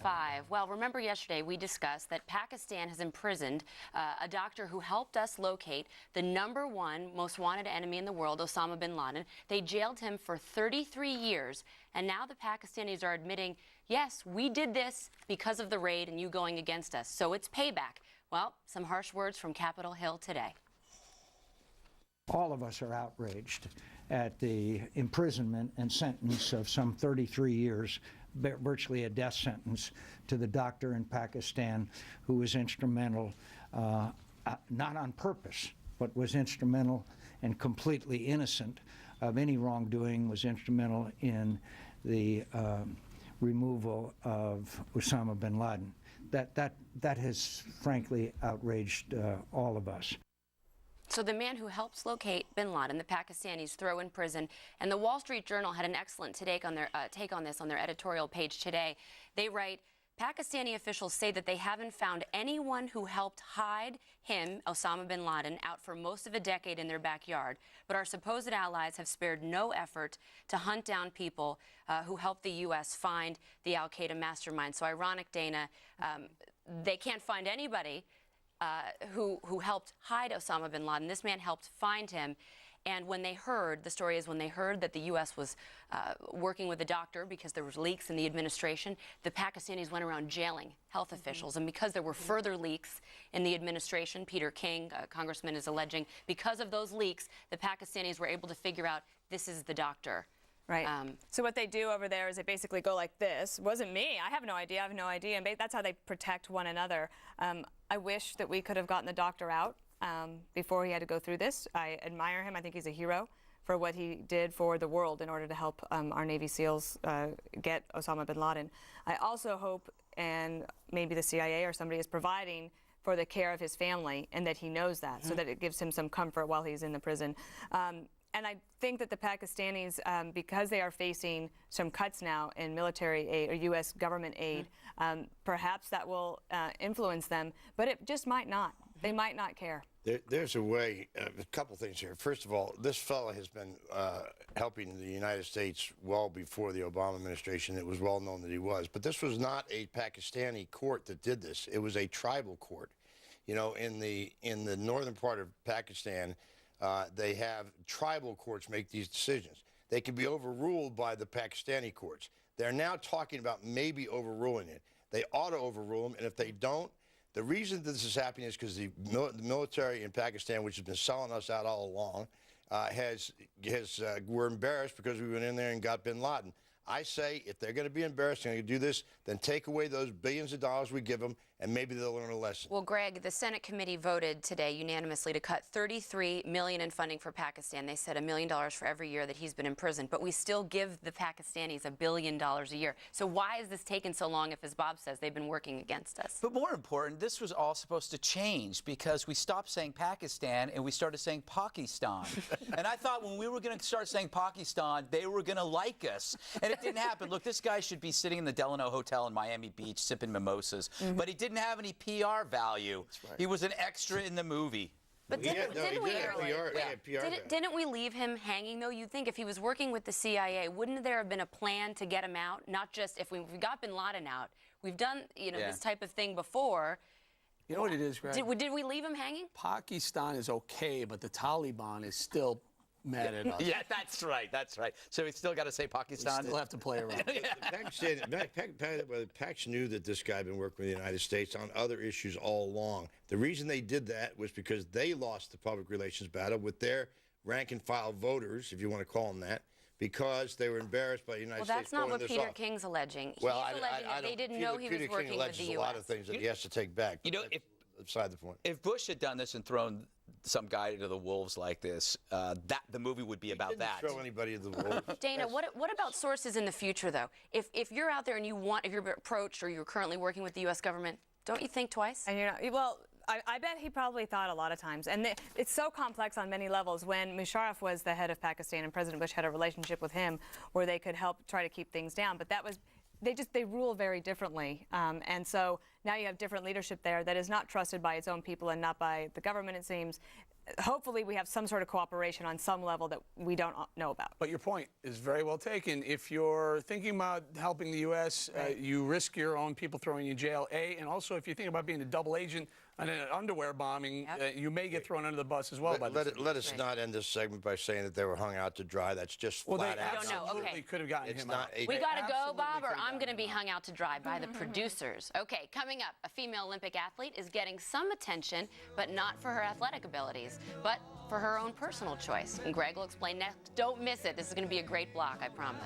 5. Well, remember yesterday we discussed that Pakistan has imprisoned a doctor who helped us locate the #1 most wanted enemy in the world, Osama bin Laden. They jailed him for 33 years, and now the Pakistanis are admitting, yes, we did this because of the raid and you going against us. So it's payback. Well, some harsh words from Capitol Hill today. All of us are outraged at the imprisonment and sentence of some 33 years, virtually a death sentence, to the doctor in Pakistan who was instrumental, not on purpose, but was instrumental and completely innocent of any wrongdoing, was instrumental in the removal of Osama bin Laden. That has frankly outraged all of us. So the man who helps locate bin Laden, the Pakistanis throw in prison, and the Wall Street Journal had an excellent take on this on their editorial page today. They write, Pakistani officials say that they haven't found anyone who helped hide him, Osama bin Laden, out for most of a decade in their backyard. But our supposed allies have spared no effort to hunt down people who helped the U.S. find the al-Qaeda mastermind. So ironic, Dana, they can't find anybody who helped hide Osama bin Laden. This man helped find him. And when they heard, the story is when they heard that the U.S. was working with a doctor because there was leaks in the administration, the Pakistanis went around jailing health officials. And because there were further leaks in the administration, Peter King, congressman, is alleging, because of those leaks, the Pakistanis were able to figure out this is the doctor. Right. So what they do over there is they basically go like this. It wasn't me. I have no idea. I have no idea. And that's how they protect one another. I wish that we could have gotten the doctor out before he had to go through this. I admire him. I think he's a hero for what he did for the world in order to help our Navy SEALs get Osama bin Laden. I also hope, and maybe the CIA or somebody is providing for the care of his family, and that he knows that, so that it gives him some comfort while he's in the prison. And I think that the Pakistanis, because they are facing some cuts now in military aid or U.S. government aid, perhaps that will influence them, but it just might not. They might not care. There's a way, a couple things here. First of all, this fellow has been helping the United States well before the Obama administration. It was well known that he was. But this was not a Pakistani court that did this. It was a tribal court. You know, in the northern part of Pakistan, they have tribal courts make these decisions. They can be overruled by the Pakistani courts. They're now talking about maybe overruling it. They ought to overrule them, and if they don't, the reason that this is happening is because the military in Pakistan, which has been selling us out all along, we're embarrassed because we went in there and got bin Laden. I say if they're going to be embarrassed and going to do this, then take away those billions of dollars we give them, and maybe they'll learn a lesson. Well, Greg, the Senate committee voted today unanimously to cut $33 million in funding for Pakistan. They said $1 million for every year that he's been in prison, but we still give the Pakistanis $1 billion a year. So why is this taking so long if, as Bob says, they've been working against us? But more important, this was all supposed to change because we stopped saying Pakistan and we started saying Pakistan. And I thought when we were going to start saying Pakistan, they were going to like us. And it didn't happen. Look, this guy should be sitting in the Delano Hotel in Miami Beach sipping mimosas, but he didn't have any PR value. Right. He was an extra in the movie. But didn't we leave him hanging, though? You'd think if he was working with the CIA, wouldn't there have been a plan to get him out? Not just if we got bin Laden out. We've done, this type of thing before. You know what it is, Greg? Did we leave him hanging? Pakistan is okay, but the Taliban is still mad at us. Yeah, that's right. That's right. So we still got to say Pakistan. We still have to play around. The Pacs knew that this guy had been working with the United States on other issues all along. The reason they did that was because they lost the public relations battle with their rank-and-file voters, if you want to call them that, because they were embarrassed by the United States. Well, that's not what Peter King's alleging. Well, He's alleging that they didn't know he was working with the U.S. a lot of things that he has to take back. You know, beside the point. If Bush had done this and thrown some guy to the wolves like this, the movie would be about that. Throw anybody to the wolves. Dana, what about sources in the future, though? If you're out there and if you're approached or you're currently working with the U.S. government, don't you think twice? And well, I bet he probably thought a lot of times. And it's so complex on many levels. When Musharraf was the head of Pakistan and President Bush had a relationship with him where they could help try to keep things down. But that was, they rule very differently. And so Now you have different leadership there that is not trusted by its own people and not by the government, it seems. Hopefully we have some sort of cooperation on some level that we don't know about. But your point is very well taken. If you're thinking about helping the U.S., you risk your own people throwing you in jail, A, and also if you think about being a double agent on an underwear bombing, you may get thrown under the bus as well. Let us not end this segment by saying that they were hung out to dry. That's just flat out. don't know. Absolutely could have gotten him out. We got to go, absolutely Bob, or could've I'm going to gotten be him hung out to dry by the producers. Okay, coming up, a female Olympic athlete is getting some attention, but not for her athletic abilities, but for her own personal choice. And Greg will explain next. Don't miss it. This is going to be a great block, I promise.